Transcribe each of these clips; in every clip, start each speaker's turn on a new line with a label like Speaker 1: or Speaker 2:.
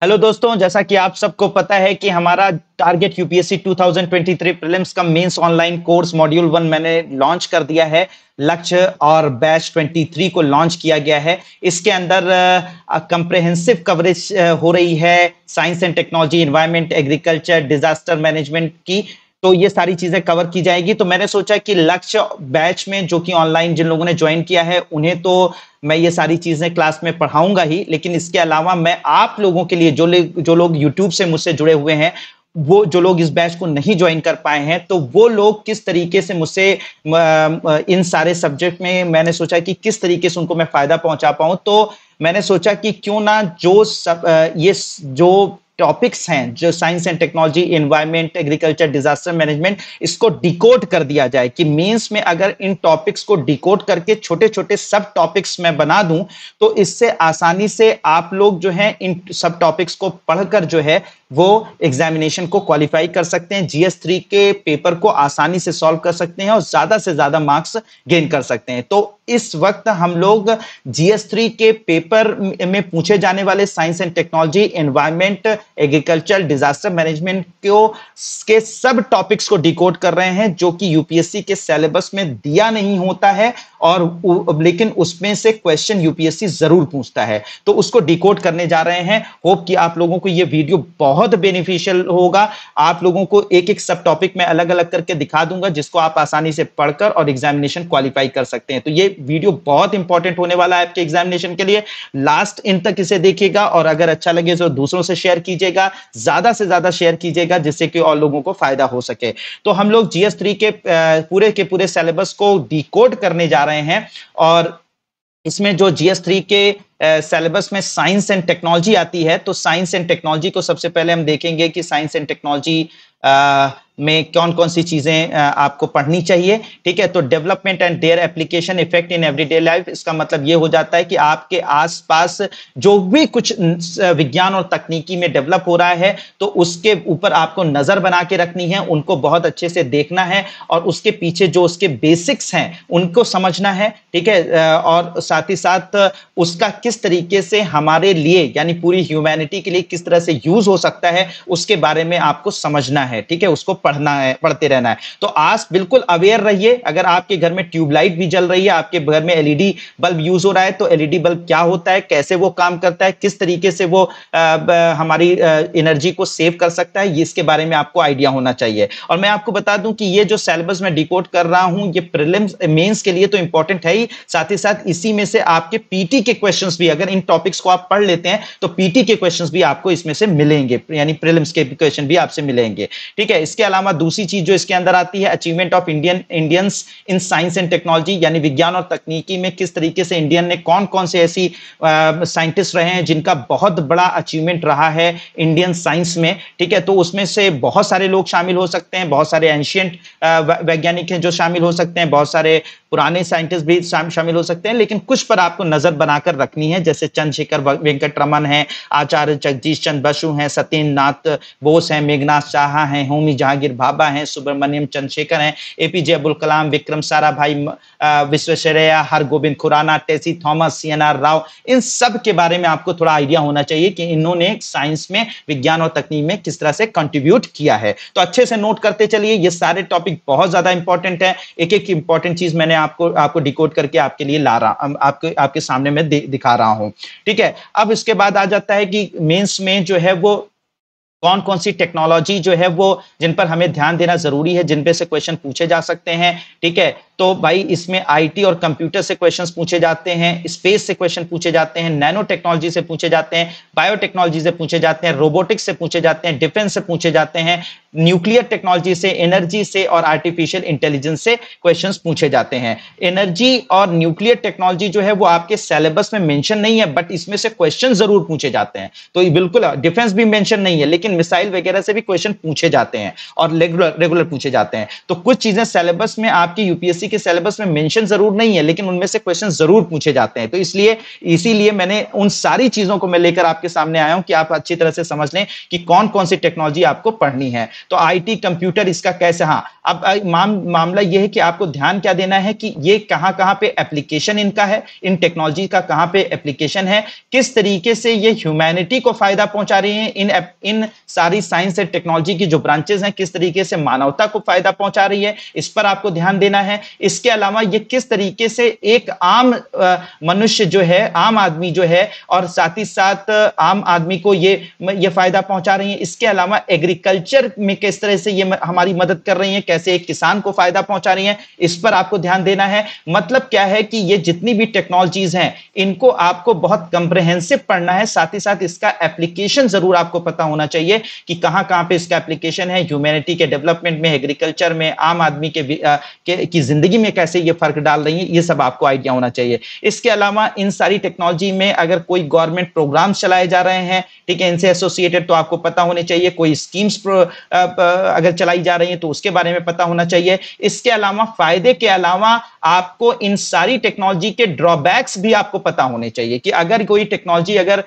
Speaker 1: Hello दोस्तों, जैसा कि आप सबको पता है कि हमारा टारगेट यूपीएससी 2023 प्रीलिम्स का मेंस ऑनलाइन कोर्स मॉड्यूल 1 मैंने लॉन्च कर दिया है। लक्ष्य और बैच 23 को लॉन्च किया गया है। इसके अंदर कंप्रेहेंसिव कवरेज हो रही है science and technology, environment, agriculture, disaster management की। तो ये सारी चीजें कवर की जाएगी। तो मैंने सोचा कि लक्ष्य बैच में जो कि ऑनलाइन जिन लोगों ने ज्वाइन किया है उन्हें तो मैं ये सारी चीजें क्लास में पढ़ाऊंगा ही, लेकिन इसके अलावा मैं आप लोगों के लिए जो लोग यूट्यूब से मुझसे जुड़े हुए हैं, वो जो लोग इस बैच को नहीं ज्वाइन कर पाए हैं, तो वो लोग किस तरीके से मुझसे इन सारे सब्जेक्ट में मैंने सोचा कि किस तरीके से उनको मैं फायदा पहुंचा पाऊं। तो मैंने सोचा कि क्यों ना ये जो टॉपिक्स हैं, जो science and technology, environment, agriculture, disaster management, इसको डिकोड कर दिया जाए कि मेंस में अगर इन टॉपिक्स को डिकोड करके छोटे छोटे सब टॉपिक्स में बना दूं तो इससे आसानी से आप लोग जो है इन सब टॉपिक्स को पढ़कर जो है वो एग्जामिनेशन को क्वालिफाई कर सकते हैं, जीएस 3 के पेपर को आसानी से सॉल्व कर सकते हैं और ज्यादा से ज्यादा मार्क्स गेन कर सकते हैं। तो इस वक्त हम लोग जीएस 3 के पेपर में पूछे जाने वाले science and technology, environment, agriculture, disaster management के सब टॉपिक्स को डिकोड कर रहे हैं, जो कि यूपीएससी के सिलेबस में दिया नहीं होता है और लेकिन उसमें से क्वेश्चन यूपीएससी जरूर पूछता है। तो उसको डिकोड करने जा रहे हैं। होप कि आप लोगों को यह वीडियो बहुत बेनिफिशियल होगा। आप लोगों को एक एक सब टॉपिक में अलग अलग करके दिखा दूंगा, जिसको आप आसानी से पढ़कर और एग्जामिनेशन क्वालिफाई कर सकते हैं। तो ये वीडियो बहुत इंपॉर्टेंट होने वाला है आपके एग्जामिनेशन के लिए। लास्ट इन तक इसे देखिएगा और अगर अच्छा लगे तो दूसरों से शेयर कीजिएगा, ज्यादा से ज्यादा शेयर कीजिएगा, जिससे कि और लोगों को फायदा हो सके। तो हम लोग जीएस 3 के पूरे सिलेबस को डिकोड करने जा रहे हैं और इसमें जो जीएस 3 के सिलेबस में साइंस एंड टेक्नोलॉजी आती है, तो साइंस एंड टेक्नोलॉजी को सबसे पहले हम देखेंगे कि साइंस एंड टेक्नोलॉजी में कौन कौन सी चीजें आपको पढ़नी चाहिए। ठीक है, तो development and their application effect in everyday life, इसका मतलब ये हो जाता है कि आपके आसपास जो भी कुछ विज्ञान और तकनीकी में डेवलप हो रहा है, तो उसके ऊपर आपको नजर बना के रखनी है, उनको बहुत अच्छे से देखना है और उसके पीछे जो उसके बेसिक्स हैं उनको समझना है। ठीक है, और साथ ही साथ उसका किस तरीके से हमारे लिए यानी पूरी ह्यूमैनिटी के लिए किस तरह से यूज हो सकता है, उसके बारे में आपको समझना है। ठीक है, उसको पढ़ना है, पढ़ते रहना है। तो आज बिल्कुल अवेयर रहिए। अगर आपके घर में ट्यूबलाइट भी जल रही है, आपके घर में एलईडी बल्ब यूज हो रहा है, तो एलईडी बल्ब क्या होता है, कैसे वो काम करता है, किस तरीके से वो हमारी एनर्जी को सेव कर सकता है, इसके बारे में आपको आइडिया होना चाहिए। और मैं आपको बता दूं कि ये जो सिलेबस में डिकोड कर रहा हूं, ये प्रीलिम्स मेंस के लिए तो इंपॉर्टेंट है ही, साथ ही साथ इसी में से आपके पीटी के क्वेश्चंस भी, अगर इन टॉपिक्स को आप पढ़ लेते हैं तो पीटी के क्वेश्चंस भी आपको इसमें से मिलेंगे, यानी प्रीलिम्स के क्वेश्चन भी आपसे मिलेंगे। ठीक है, इसके अलावा दूसरी चीज जो इसके अंदर आती है, achievement of Indians in science and technology, यानी विज्ञान और तकनीकी में किस तरीके से इंडियन ने कौन कौन से ऐसी साइंटिस्ट रहे हैं जिनका बहुत बड़ा अचीवमेंट रहा है इंडियन साइंस में। ठीक है, तो उसमें से बहुत सारे लोग शामिल हो सकते हैं, बहुत सारे एंशियंट वैज्ञानिक हैं जो शामिल हो सकते हैं, बहुत सारे पुराने साइंटिस्ट भी शामिल हो सकते हैं, लेकिन कुछ पर आपको नजर बनाकर रखनी है, जैसे चंद्रशेखर वेंकट रमन है, आचार्य जगदीश चंद्र बसु हैं, सत्येंद्र नाथ बोस हैं, मेघनाथ साहा हैं, होमी जहांगीर भाभा हैं, सुब्रमण्यम चंद्रशेखर हैं, एपीजे अब्दुल कलाम, विक्रम साराभाई, विश्वेश्वरैया, हरगोविंद खुराना, टेसी थॉमस, सीएनआर राव, इन सब के बारे में आपको थोड़ा आइडिया होना चाहिए कि इन्होंने साइंस में, विज्ञान और तकनीक में किस तरह से कंट्रीब्यूट किया है। तो अच्छे से नोट करते चलिए, ये सारे टॉपिक बहुत ज्यादा इंपॉर्टेंट है। एक एक इंपॉर्टेंट चीज मैंने आपको डिकोड करके आपके लिए ला रहा, आपके सामने में दिखा रहा हूं। ठीक है, अब इसके बाद आ जाता है कि मेंस में जो है वो कौन कौन सी टेक्नोलॉजी जो है वो जिन पर हमें ध्यान देना जरूरी है, जिन पे से क्वेश्चन पूछे जा सकते हैं। ठीक है, तो भाई इसमें आईटी और कंप्यूटर से क्वेश्चंस पूछे जाते हैं, स्पेस से क्वेश्चन पूछे जाते हैं, नैनो टेक्नोलॉजी से पूछे जाते हैं, बायोटेक्नोलॉजी से पूछे जाते हैं, रोबोटिक्स से पूछे जाते हैं, डिफेंस से पूछे जाते हैं, न्यूक्लियर टेक्नोलॉजी से, एनर्जी से और आर्टिफिशियल इंटेलिजेंस से क्वेश्चंस पूछे जाते हैं। एनर्जी और न्यूक्लियर टेक्नोलॉजी जो है वो आपके सिलेबस में मेंशन नहीं है, बट इसमें से क्वेश्चन जरूर पूछे जाते हैं। तो बिल्कुल डिफेंस भी मेंशन नहीं है, लेकिन मिसाइल वगैरह से भी क्वेश्चन पूछे जाते हैं और रेगुलर पूछे जाते हैं। तो कुछ चीजें सिलेबस में आपकी यूपीएससी के सिलेबस में मेंशन जरूर नहीं है, लेकिन उनमें से क्वेश्चन जरूर पूछे जाते हैं। तो इसलिए इसीलिए मैंने उन सारी चीजों को मैं लेकर आपके सामने आया हूं कि आप अच्छी तरह से समझ लें कि कौन कौन सी टेक्नोलॉजी आपको पढ़नी है। तो आईटी कंप्यूटर इसका कैसे, हाँ अब मामला यह है कि आपको ध्यान क्या देना है कि ये कहां कहां पे एप्लीकेशन इनका है, इन टेक्नोलॉजी का कहां पे एप्लीकेशन है, किस तरीके से ये ह्यूमैनिटी को फायदा पहुंचा रही है, इन सारी साइंस एंड टेक्नोलॉजी की जो ब्रांचेस हैं किस तरीके से मानवता को फायदा पहुंचा रही है, इस पर आपको ध्यान देना है। इसके अलावा ये किस तरीके से एक आम मनुष्य जो है, आम आदमी जो है, और साथ ही साथ आम आदमी को ये फायदा पहुंचा रही है। इसके अलावा एग्रीकल्चर में किस तरह से ये हमारी मदद कर रही है, कैसे एक किसान को फायदा पहुंचा रही है, इस पर आपको ध्यान देना है। मतलब क्या है कि ये जितनी भी टेक्नोलॉजीज हैं इनको आपको बहुत कंप्रिहेंसिव पढ़ना है, साथ ही साथ इसका एप्लीकेशन जरूर आपको पता होना चाहिए कि कहां कहां पे इसका एप्लीकेशन है, ह्यूमैनिटी के डेवलपमेंट में, एग्रीकल्चर में, आम आदमी की जिंदगी में कैसे ये फर्क डाल रही है, ये सब आपको आइडिया होना चाहिए। इसके अलावा इन सारी टेक्नोलॉजी में अगर कोई गवर्नमेंट प्रोग्राम चलाए जा रहे हैं, ठीक है, इनसे एसोसिएटेड, तो आपको पता होने चाहिए। कोई स्कीम्स अगर चलाई जा रही है तो उसके बारे में पता होना चाहिए। इसके अलावा फायदे के अलावा आपको इन सारी टेक्नोलॉजी के ड्रॉबैक्स भी आपको पता होने चाहिए कि अगर कोई टेक्नोलॉजी अगर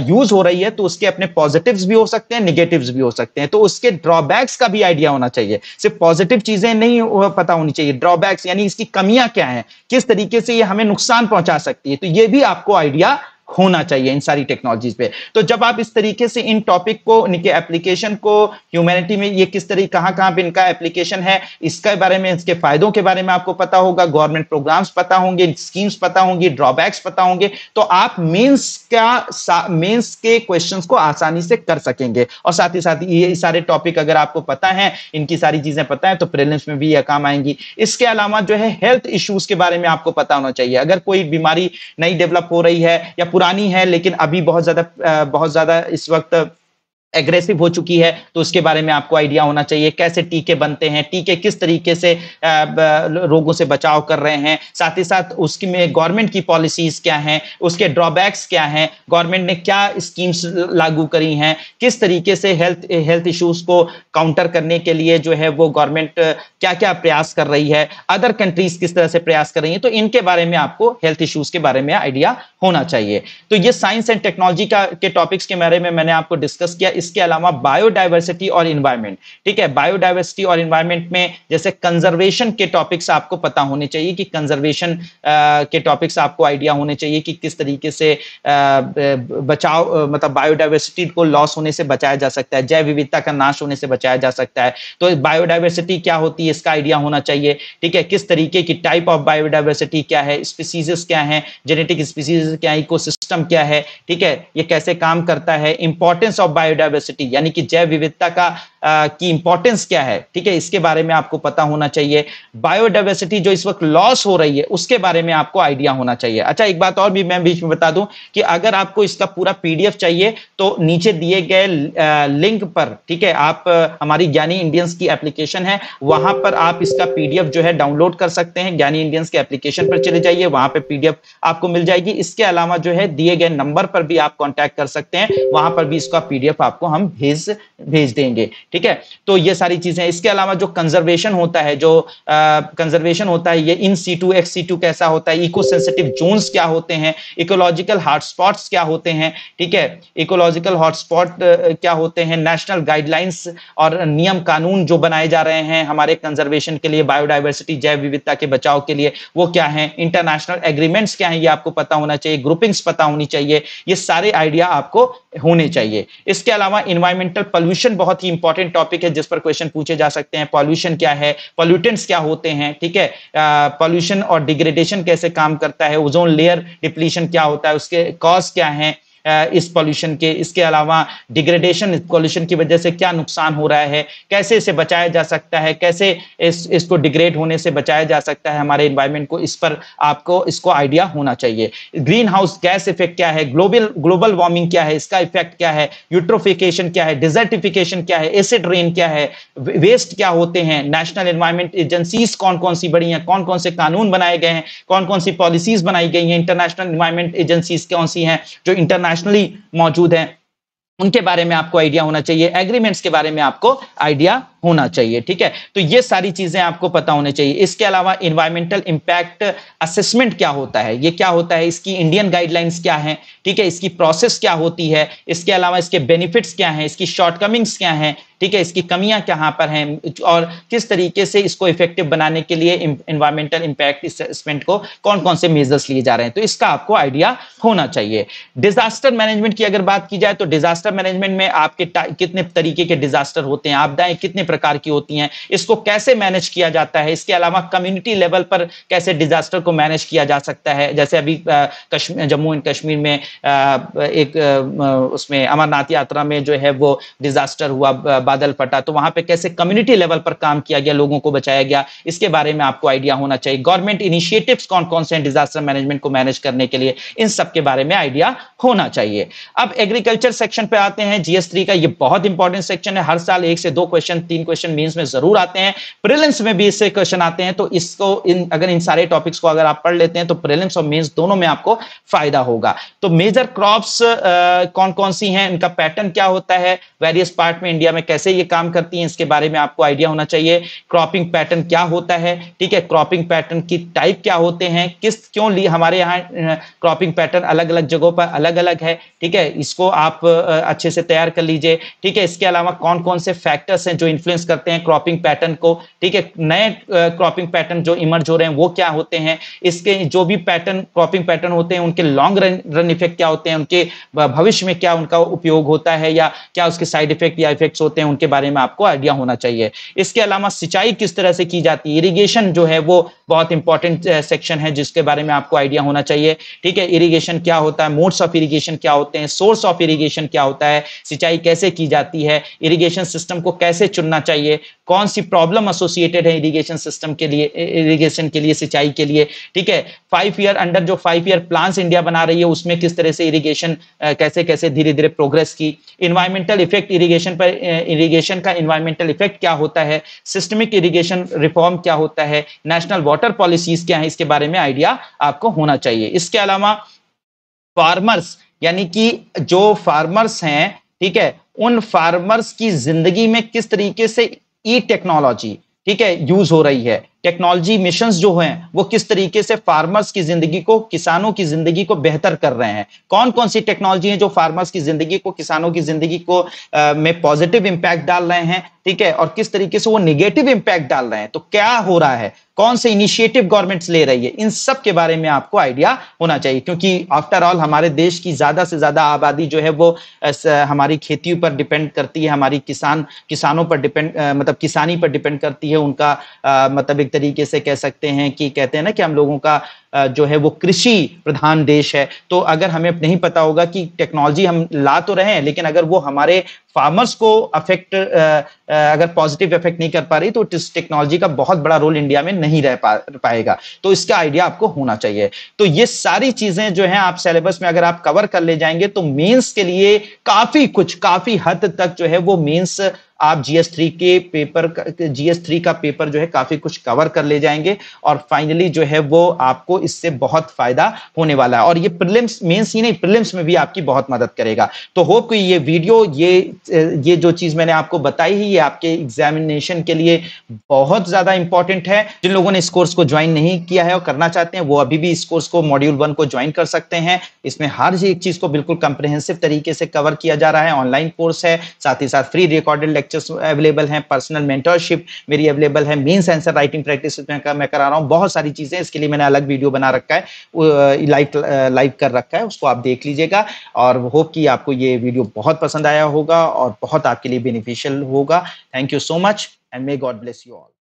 Speaker 1: यूज हो रही है तो उसके अपने पॉजिटिव्स भी हो सकते हैं, नेगेटिव्स भी हो सकते हैं, तो उसके ड्रॉबैक्स का भी आइडिया होना चाहिए। सिर्फ पॉजिटिव चीजें नहीं पता होनी चाहिए, ड्रॉबैक्स यानी इसकी कमियां क्या हैं, किस तरीके से ये हमें नुकसान पहुंचा सकती है, तो ये भी आपको आइडिया होना चाहिए इन सारी टेक्नोलॉजीज पे। तो जब आप इस तरीके से इन टॉपिक को, इनके एप्लीकेशन को, ह्यूमैनिटी में ये किस तरीके कहां पे इनका एप्लीकेशन है, इसके बारे में, इसके फायदों के बारे में आपको पता होगा, गवर्नमेंट प्रोग्राम्स पता होंगे, स्कीम्स पता होंगी, ड्रॉबैक्स पता होंगे, तो आप मेंस के क्वेश्चंस को आसानी से कर सकेंगे। और साथ ही साथ ये सारे टॉपिक अगर आपको पता है, इनकी सारी चीजें पता है, तो प्रीलिम्स में भी ये काम आएंगी। इसके अलावा जो है हेल्थ इश्यूज के बारे में आपको पता होना चाहिए। अगर कोई बीमारी नई डेवलप हो रही है या पुरानी है लेकिन अभी बहुत ज्यादा इस वक्त एग्रेसिव हो चुकी है, तो उसके बारे में आपको आइडिया होना चाहिए। कैसे टीके बनते हैं, टीके किस तरीके से रोगों से बचाव कर रहे हैं, साथ ही साथ उसकी में गवर्नमेंट की पॉलिसीज क्या हैं, उसके ड्रॉबैक्स क्या हैं, गवर्नमेंट ने क्या स्कीम्स लागू करी हैं, किस तरीके से हेल्थ इश्यूज को काउंटर करने के लिए जो है वो गवर्नमेंट क्या क्या प्रयास कर रही है, अदर कंट्रीज किस तरह से प्रयास कर रही हैं, तो इनके बारे में आपको, हेल्थ इश्यूज के बारे में आइडिया होना चाहिए। तो ये साइंस एंड टेक्नोलॉजी के टॉपिक्स के बारे में मैंने आपको डिस्कस किया। इसके अलावा बायोडायवर्सिटी और एनवायरनमेंट, ठीक है, बायोडायवर्सिटी और एनवायरनमेंट में जैसे कंजर्वेशन के टॉपिक्स आपको पता होने चाहिए कि कंजर्वेशन के टॉपिक्स आपको आइडिया होने चाहिए कि किस तरीके से बचाव, मतलब बायोडायवर्सिटी को लॉस होने से बचाया जा सकता है, जैव विविधता का नाश होने से बचाया जा सकता है। तो बायोडायवर्सिटी क्या होती है इसका आइडिया होना चाहिए, ठीक है, किस तरीके की टाइप ऑफ बायोडायवर्सिटी क्या है, स्पीसीज क्या है, जेनेटिक स्पीसीज क्या है, इकोसिस्टम क्या है, ठीक है, ये कैसे काम करता है, इंपॉर्टेंस ऑफ बायोडायवर्सिटी यानी कि जैव विविधता की इंपॉर्टेंस क्या है, ठीक है, इसके बारे में आपको पता होना चाहिए। बायोडायवर्सिटी जो इस वक्त लॉस हो रही है उसके बारे में आपको आइडिया होना चाहिए। अच्छा, एक बात और भी मैं बीच में बता दूं कि अगर आपको इसका पूरा पीडीएफ चाहिए तो नीचे दिए गए लिंक पर, ठीक है, आप हमारी ज्ञानी इंडियंस की एप्लीकेशन है, वहां पर आप इसका पीडीएफ जो है डाउनलोड कर सकते हैं। ज्ञानी इंडियंस के एप्लीकेशन पर चले जाइए, वहां पे पीडीएफ आपको मिल जाएगी। इसके अलावा जो है दिए गए नंबर पर भी आप कांटेक्ट कर सकते हैं, वहां पर भी इसका पीडीएफ आपको हम भेज देंगे, ठीक है। तो ये सारी चीजें, इसके अलावा जो कंजर्वेशन होता है, ये इन सीटू एक्स सीटू कैसा होता है, इको सेंसिटिव जोन्स क्या होते हैं, इकोलॉजिकल हॉटस्पॉट्स क्या होते हैं, ठीक है, इकोलॉजिकल हॉटस्पॉट क्या होते हैं, नेशनल गाइडलाइंस और नियम कानून जो बनाए जा रहे हैं हमारे कंजर्वेशन के लिए, बायोडायवर्सिटी जैव विविधता के बचाव के लिए, वो क्या है, इंटरनेशनल एग्रीमेंट्स क्या है, ये आपको पता होना चाहिए, ग्रुपिंग्स पता होनी चाहिए, ये सारे आइडिया आपको होने चाहिए। इसके अलावा इन्वायरमेंटल पोल्यूशन बहुत ही इंपॉर्टेंट टॉपिक है जिस पर क्वेश्चन पूछे जा सकते हैं। पॉल्यूशन क्या है, पॉल्यूटेंट्स क्या होते हैं, ठीक है, पॉल्यूशन और डिग्रेडेशन कैसे काम करता है, ओजोन लेयर डिप्लीशन क्या होता है, उसके कॉज क्या है इस पॉल्यूशन के। इसके अलावा डिग्रेडेशन, पॉल्यूशन की वजह से क्या नुकसान हो रहा है, कैसे इसे बचाया जा सकता है, कैसे इसको डिग्रेड होने से बचाया जा सकता है हमारे एनवायरनमेंट को, इस पर आपको इसको आइडिया होना चाहिए। ग्रीन हाउस गैस इफेक्ट क्या है, ग्लोबल वार्मिंग क्या है, इसका इफेक्ट क्या है, यूट्रोफिकेशन क्या है, डिजर्टिफिकेशन क्या है, एसिड रेन क्या है, वेस्ट क्या होते हैं, नेशनल एनवायरनमेंट एजेंसीज कौन कौन सी बड़ी हैं, कौन कौन से कानून बनाए गए हैं, कौन कौन सी पॉलिसीज बनाई गई हैं, इंटरनेशनल एनवायरनमेंट एजेंसीज कौन सी हैं जो इंटरनेशनली मौजूद हैं, उनके बारे में आपको आइडिया होना चाहिए। एग्रीमेंट्स के बारे में आपको आइडिया होना चाहिए। ठीक है, तो ये सारी चीजें आपको पता होनी चाहिए। इसके अलावा इन्वायरमेंटल इंपैक्ट असेसमेंट क्या होता है, ये क्या होता है, इसकी इंडियन गाइडलाइंस क्या है, ठीक है, इसकी प्रोसेस क्या होती है, इसके अलावा इसके बेनिफिट्स क्या हैं, इसकी शॉर्टकमिंग्स क्या हैं, ठीक है, इसकी कमियां कहां पर हैं, और किस तरीके से इसको इफेक्टिव बनाने के लिए इन्वायरमेंटल इंपैक्ट असेसमेंट को कौन कौन से मेजर्स लिए जा रहे हैं, तो इसका आपको आइडिया होना चाहिए। डिजास्टर मैनेजमेंट की अगर बात की जाए तो डिजास्टर मैनेजमेंट में आपके कितने तरीके के डिजास्टर होते हैं, आपदाएं कितने प्रकार की होती हैं, इसको कैसे मैनेज किया जाता है, इसके अलावा कम्युनिटी लेवल पर कैसे डिजास्टर को मैनेज किया जा सकता है। जैसे अभी जम्मू एंड कश्मीर में उसमें अमरनाथ यात्रा में जो है वो डिजास्टर हुआ, बादल फटा, तो वहां पे कैसे कम्युनिटी लेवल पर काम किया गया, लोगों को बचाया गया, इसके बारे में आपको आइडिया होना चाहिए। गवर्नमेंट इनिशिएटिव्स कौन कौन से हैं डिजास्टर मैनेजमेंट को मैनेज करने के लिए, इन सब के बारे में आइडिया होना चाहिए। अब एग्रीकल्चर सेक्शन पे आते हैं। GS3 का ये बहुत इंपॉर्टेंट सेक्शन है, हर साल 1 से 2 क्वेश्चन 3 क्वेश्चन मेंस में जरूर आते हैं, प्रीलिम्स में भी इससे क्वेश्चन आते हैं। तो इसको अगर इन सारे टॉपिक्स को अगर आप पढ़ लेते हैं तो प्रीलिम्स और मेंस दोनों में आपको फायदा होगा। तो मेजर क्रॉप्स कौन कौन सी हैं, इनका पैटर्न क्या होता है, वेरियस पार्ट में इंडिया में कैसे ये काम करती हैं, इसके बारे में आपको आइडिया होना चाहिए। क्रॉपिंग पैटर्न क्या होता है, ठीक है, क्रॉपिंग पैटर्न की टाइप क्या होते हैं, क्यों हमारे यहाँ क्रॉपिंग पैटर्न अलग अलग जगहों पर अलग अलग है, ठीक है, इसको आप अच्छे से तैयार कर लीजिए। ठीक है, इसके अलावा कौन कौन से फैक्टर्स हैं जो इन्फ्लुएंस करते हैं क्रॉपिंग पैटर्न को, ठीक है, नए क्रॉपिंग पैटर्न जो इमर्ज हो रहे हैं वो क्या होते हैं, इसके जो भी पैटर्न क्रॉपिंग पैटर्न होते हैं उनके लॉन्ग रन इफेक्ट क्या होते हैं, उनके भविष्य में क्या उनका उपयोग होता है या क्या उसके साइड इफेक्ट या इफेक्ट्स होते हैं, उनके बारे में आपको आइडिया होना चाहिए। इसके अलावा सिंचाई किस तरह से की जाती है, इरिगेशन जो है वो बहुत इंपॉर्टेंट सेक्शन है जिसके बारे में आपको आइडिया होना चाहिए। ठीक है, इरिगेशन क्या होता है, मोड्स ऑफ इरिगेशन क्या होते हैं, सोर्स ऑफ इरिगेशन क्या होता है, सिंचाई कैसे की जाती है, इरिगेशन सिस्टम को कैसे चुनना चाहिए, कौन सी प्रॉब्लम एसोसिएटेड है इरिगेशन सिस्टम के लिए, इरिगेशन के लिए, सिंचाई के लिए। ठीक है, 5 ईयर अंडर जो 5 ईयर प्लान्स इंडिया बना रही है उसमें किस तरह से इरिगेशन कैसे कैसे धीरे धीरे प्रोग्रेस की। इन्वायरमेंटल इफेक्ट इरिगेशन पर, इरिगेशन का इन्वायरमेंटल इफेक्ट क्या होता है, सिस्टमिक इरिगेशन रिफॉर्म क्या होता है, नेशनल वाटर पॉलिसीज क्या है, इसके बारे में आइडिया आपको होना चाहिए। इसके अलावा फार्मर्स यानी कि जो फार्मर्स हैं, ठीक है, उन फार्मर्स की जिंदगी में किस तरीके से ई टेक्नोलॉजी, ठीक है, यूज हो रही है, टेक्नोलॉजी मिशंस जो हैं वो किस तरीके से फार्मर्स की जिंदगी को, किसानों की जिंदगी को बेहतर कर रहे हैं, कौन कौन सी टेक्नोलॉजी है जो फार्मर्स की जिंदगी को, किसानों की जिंदगी को में पॉजिटिव इंपैक्ट डाल रहे हैं, ठीक है, और किस तरीके से वो नेगेटिव इंपैक्ट डाल रहे हैं, तो क्या हो रहा है, कौन से इनिशिएटिव गवर्नमेंट्स ले रही है, इन सब के बारे में आपको आइडिया होना चाहिए। क्योंकि आफ्टर ऑल हमारे देश की ज्यादा से ज्यादा आबादी जो है वो हमारी खेती पर डिपेंड करती है, हमारी किसानों पर डिपेंड, मतलब किसानी पर डिपेंड करती है। उनका मतलब एक तरीके से कह सकते हैं कि कहते हैं ना कि हम लोगों का जो है वो कृषि प्रधान देश है। तो अगर हमें नहीं पता होगा कि टेक्नोलॉजी हम ला तो रहे हैं लेकिन अगर वो हमारे फार्मर्स को अफेक्ट, अगर पॉजिटिव इफेक्ट नहीं कर पा रही तो इस टेक्नोलॉजी का बहुत बड़ा रोल इंडिया में नहीं रह पाएगा। तो इसका आइडिया आपको होना चाहिए। तो ये सारी चीजें जो हैं आप सिलेबस में अगर आप कवर कर ले जाएंगे तो मेंस के लिए काफी हद तक जो है वो मेंस आप GS3 के पेपर, GS3 का पेपर जो है काफी कुछ कवर कर ले जाएंगे और फाइनली जो है वो आपको इससे बहुत फायदा होने वाला है। और ये प्रीलिम्स, मेंस ही नहीं, प्रीलिम्स में भी आपकी बहुत मदद करेगा। तो होप कि ये वीडियो, ये जो चीज मैंने आपको बताई है ये आपके एग्जामिनेशन के लिए बहुत ज्यादा इंपॉर्टेंट है। जिन लोगों ने इस कोर्स को ज्वाइन नहीं किया है और करना चाहते हैं वो अभी भी इस कोर्स को मॉड्यूल 1 को ज्वाइन कर सकते हैं। इसमें हर एक चीज को बिल्कुल कंप्रिहेंसिव तरीके से कवर किया जा रहा है। ऑनलाइन कोर्स है, साथ ही साथ फ्री रिकॉर्डेड लेक्चर्स अवेलेबल हैं, पर्सनल मेंटरशिप मेरी अवेलेबल है, मेंस आंसर राइटिंग प्रैक्टिस मैं करा रहा हूं, बहुत सारी चीजें। इसके लिए मैंने अलग वीडियो बना रखा है, लाइव कर रखा है, उसको आप देख लीजिएगा। और होप कि आपको ये वीडियो बहुत पसंद आया होगा और बहुत आपके लिए बेनिफिशियल होगा। Thank you so much and may God bless you all.